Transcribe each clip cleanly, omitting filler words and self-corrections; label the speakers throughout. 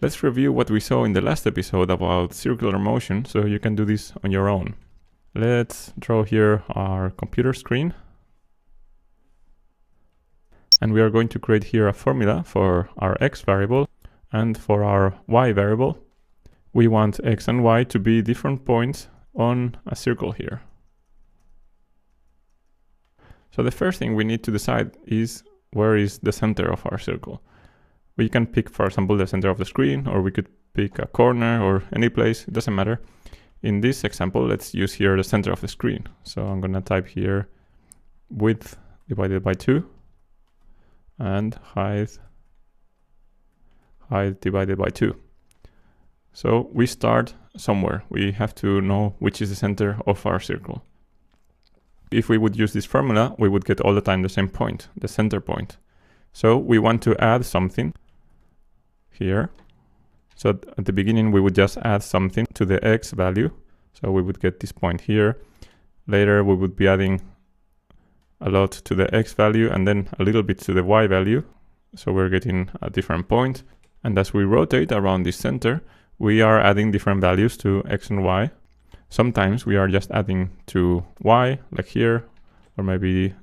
Speaker 1: Let's review what we saw in the last episode about circular motion, so you can do this on your own. Let's draw here our computer screen. And we are going to create here a formula for our x variable and for our y variable. We want x and y to be different points on a circle here. So the first thing we need to decide is where is the center of our circle. We can pick, for example, the center of the screen, or we could pick a corner or any place, it doesn't matter. In this example, let's use here the center of the screen. So I'm gonna type here width divided by 2 and height divided by 2. So we start somewhere. We have to know which is the center of our circle. If we would use this formula, we would get all the time the same point, the center point. So we want to add something here. So at the beginning, we would just add something to the x value. So we would get this point here. Later, we would be adding a lot to the x value and then a little bit to the y value. So we're getting a different point. And as we rotate around this center, we are adding different values to x and y. Sometimes we are just adding to y, like here, or maybe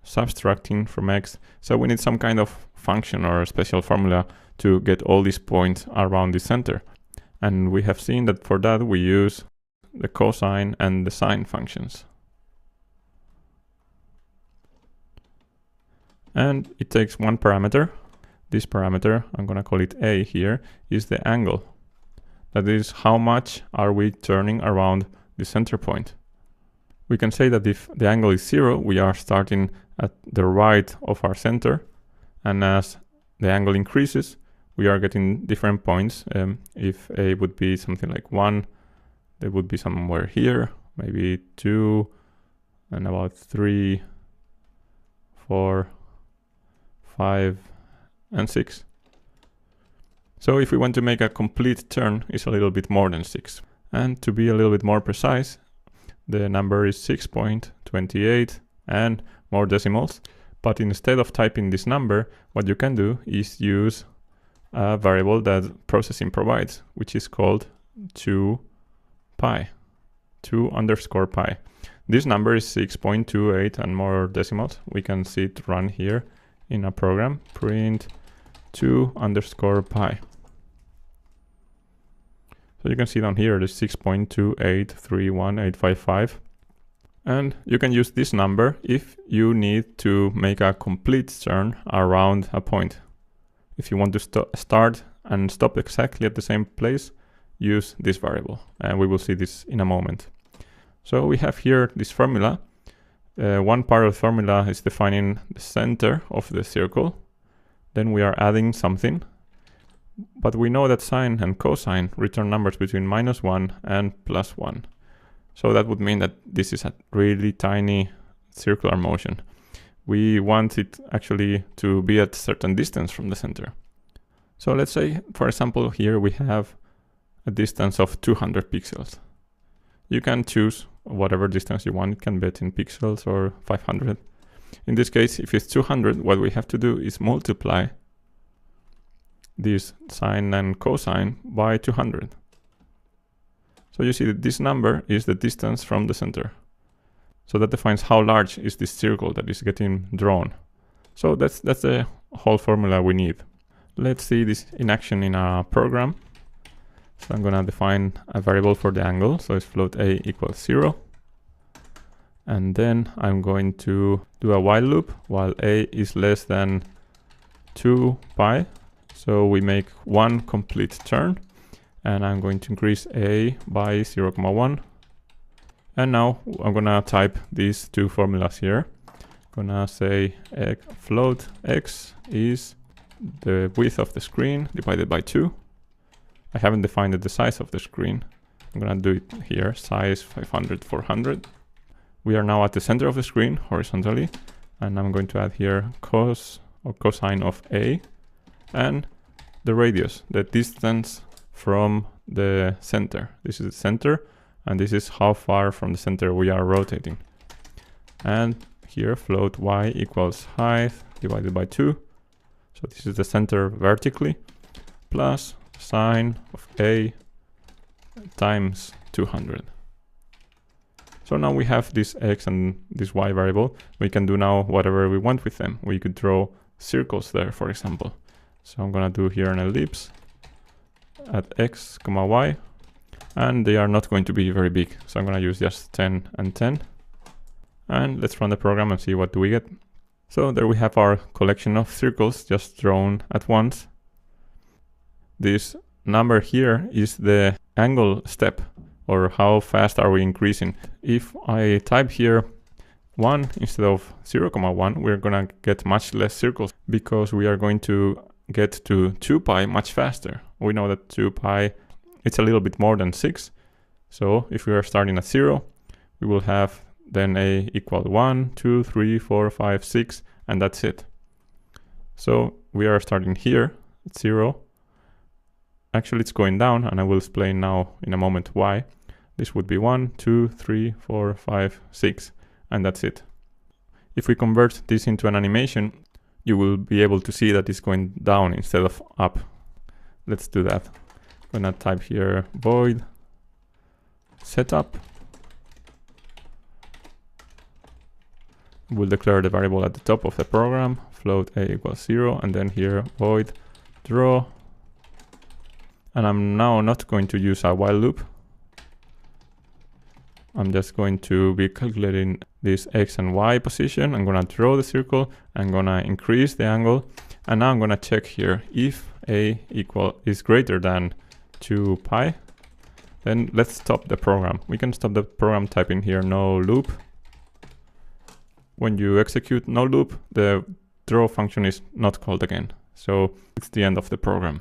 Speaker 1: subtracting from x. So we need some kind of function or a special formula to get all these points around the center. And we have seen that for that we use the cosine and the sine functions. And it takes one parameter. This parameter, I'm gonna call it a here, is the angle. That is, how much are we turning around the center point. We can say that if the angle is 0, we are starting at the right of our center. And as the angle increases, we are getting different points. If a would be something like 1, there would be somewhere here, maybe 2, and about 3, 4, 5, and 6. So if we want to make a complete turn, it's a little bit more than 6. And to be a little bit more precise, the number is 6.28 and more decimals. But instead of typing this number, what you can do is use a variable that processing provides, which is called 2pi, 2_pi. This number is 6.28 and more decimals. We can see it run here in a program, print 2_pi. So you can see down here the 6.2831855. And you can use this number if you need to make a complete turn around a point. If you want to start and stop exactly at the same place, use this variable. And we will see this in a moment. So we have here this formula. One part of the formula is defining the center of the circle. Then we are adding something. But we know that sine and cosine return numbers between -1 and +1. So that would mean that this is a really tiny circular motion. We want it actually to be at a certain distance from the center. So let's say, for example, here we have a distance of 200 pixels. You can choose whatever distance you want. It can be in pixels or 500. In this case, if it's 200, what we have to do is multiply this sine and cosine by 200. So you see that this number is the distance from the center. So that defines how large is this circle that is getting drawn. So that's the whole formula we need. Let's see this in action in a program. So I'm gonna define a variable for the angle. So it's float a equals 0. And then I'm going to do a while loop while a is less than 2pi. So we make one complete turn, and I'm going to increase a by 0.1. And now I'm gonna type these two formulas here. I'm gonna say float x is the width of the screen divided by 2. I haven't defined the size of the screen. I'm gonna do it here, size 500, 400. We are now at the center of the screen horizontally, and I'm going to add here cos or cosine of a and the radius, the distance from the center. This is the center, and this is how far from the center we are rotating. And here float y equals height divided by 2. So this is the center vertically, plus cosine of a times 200. So now we have this x and this y variable. We can do now whatever we want with them. We could draw circles there, for example. So I'm gonna do here an ellipse at x, y, and they are not going to be very big. So I'm gonna use just 10 and 10. And let's run the program and see what do we get. So there we have our collection of circles just drawn at once. This number here is the angle step, or how fast are we increasing. If I type here 1 instead of 0,1, we're gonna get much less circles because we are going to get to 2 pi much faster. We know that 2 pi, it's a little bit more than 6. So if we are starting at 0, we will have then a equal 1, 2, 3, 4, 5, 6, and that's it. So we are starting here at 0. Actually, it's going down, and I will explain now in a moment why. This would be 1, 2, 3, 4, 5, 6, and that's it. If we convert this into an animation, you will be able to see that it's going down instead of up. Let's do that. I'm gonna type here void setup. We'll declare the variable at the top of the program, float a equals 0, and then here void draw. And I'm now not going to use a while loop. I'm just going to be calculating this x and y position. I'm gonna draw the circle. I'm gonna increase the angle. And now I'm gonna check here if a is greater than 2 pi. Then let's stop the program. We can stop the program typing here no loop. When you execute no loop, the draw function is not called again. So it's the end of the program.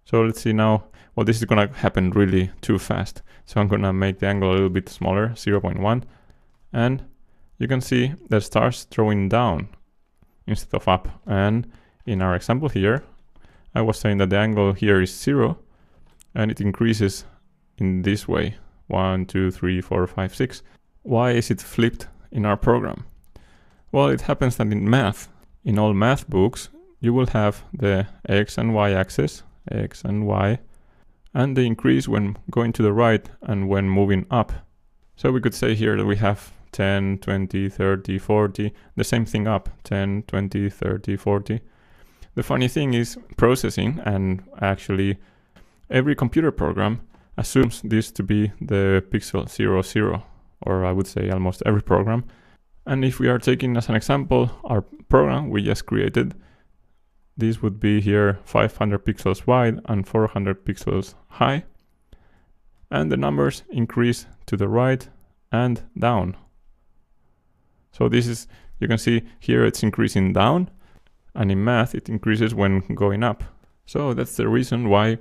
Speaker 1: So let's see now. Well, this is gonna happen really too fast. So I'm gonna make the angle a little bit smaller, 0.1. And you can see that it starts drawing down instead of up. And in our example here, I was saying that the angle here is 0 and it increases in this way. 1, 2, 3, 4, 5, 6. Why is it flipped in our program? Well, it happens that in math, in all math books, you will have the x and y axis, x and y, and they increase when going to the right and when moving up. So we could say here that we have 10, 20, 30, 40, the same thing up, 10, 20, 30, 40. The funny thing is processing, and actually every computer program assumes this to be the pixel 0, 0. Or I would say almost every program. And if we are taking as an example our program we just created, this would be here 500 pixels wide and 400 pixels high. And the numbers increase to the right and down. So this is, you can see here it's increasing down, and in math it increases when going up. So that's the reason why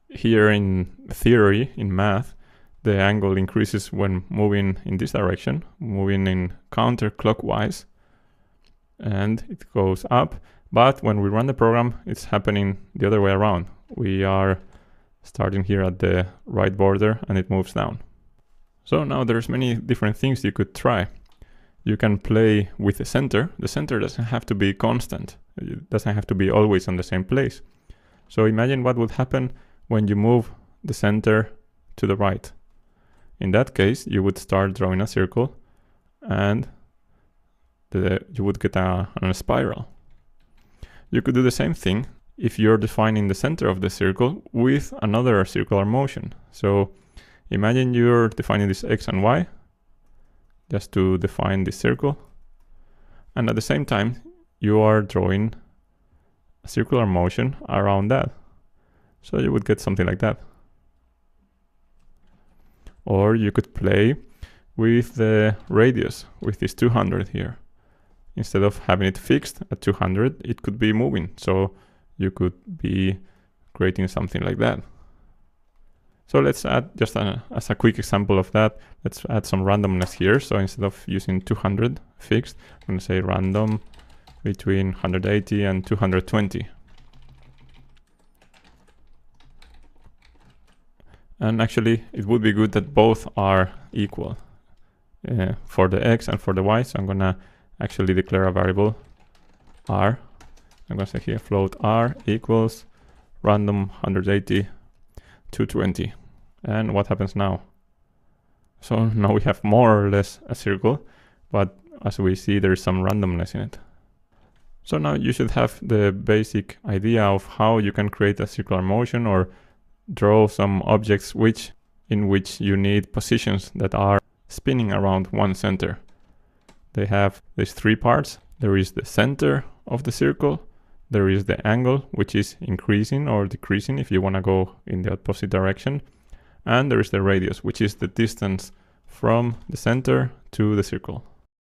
Speaker 1: here in theory, in math, the angle increases when moving in this direction, moving in counterclockwise, and it goes up. But when we run the program, it's happening the other way around. We are starting here at the right border and it moves down. So now there's many different things you could try. You can play with the center. The center doesn't have to be constant. It doesn't have to be always on the same place. So imagine what would happen when you move the center to the right. In that case, you would start drawing a circle and you would get a spiral. You could do the same thing if you're defining the center of the circle with another circular motion. So imagine you're defining this x and y just to define this circle. And at the same time, you are drawing a circular motion around that. So you would get something like that. Or you could play with the radius, with this 200 here. Instead of having it fixed at 200, it could be moving. So you could be creating something like that. So let's add, just as a quick example of that, let's add some randomness here. So instead of using 200 fixed, I'm going to say random between 180 and 220. And actually, it would be good that both are equal for the x and for the y. So I'm going to actually declare a variable r. I'm going to say here float r equals random 180, 220. And what happens now? So now we have more or less a circle, but as we see, there is some randomness in it. So now you should have the basic idea of how you can create a circular motion or draw some objects in which you need positions that are spinning around one center. They have these three parts. There is the center of the circle. There is the angle, which is increasing or decreasing if you want to go in the opposite direction. And there is the radius, which is the distance from the center to the circle.